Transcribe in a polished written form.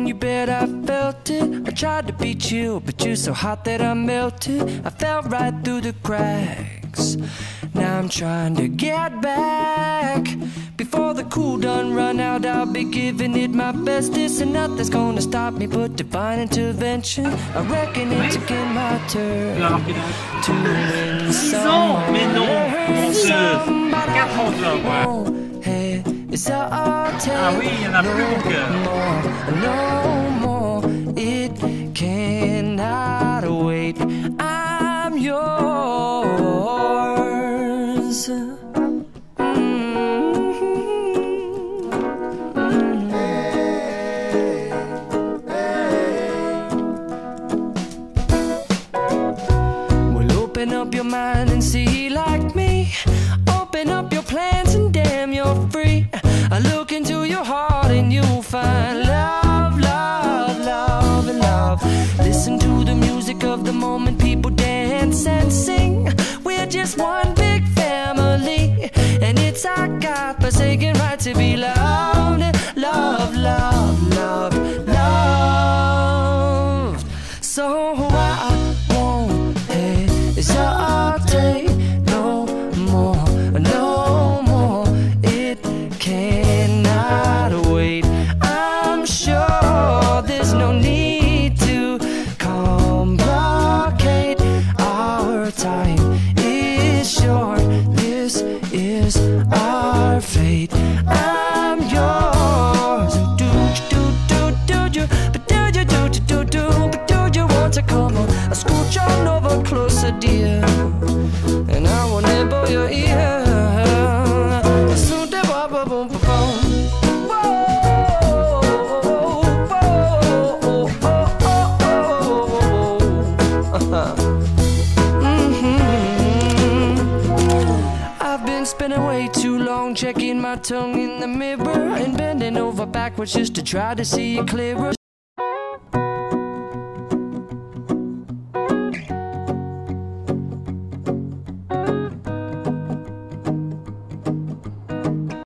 you bet I felt it. I tried to beat you, but you're so hot that I melted. I fell right through the cracks. Now I'm trying to get back. Before the cool done run out, I'll be giving it my bestest, and nothing's gonna stop me but divine intervention. I reckon it's again my turn to win some. Mais non, menteuse. 4 ans, toi, ouais. Hey, it's all take. Ah oui, il y en a plus, mon cœur. No more, it cannot wait. I'm yours. Open up your mind and see like me. Open up your plans and damn, you're free. I look into your heart and you'll find love, love, love, and love. Listen to the music of the moment, people dance and sing. We're just one big family, and it's our God-forsaken right to be loved, love, love, love, love. So I won't hesitate no more, no more. It cannot wait. I'm sure there's no need to complicate. Our time is short. This is our fate. I'm yours. Do you, but do you, but do you want to come on? I scooch on over closer, dear, and I will nibble your ear. Soon to boom, boom, boom, boom. I've been spending way too long checking my tongue in the mirror and bending over backwards just to try to see it clearer.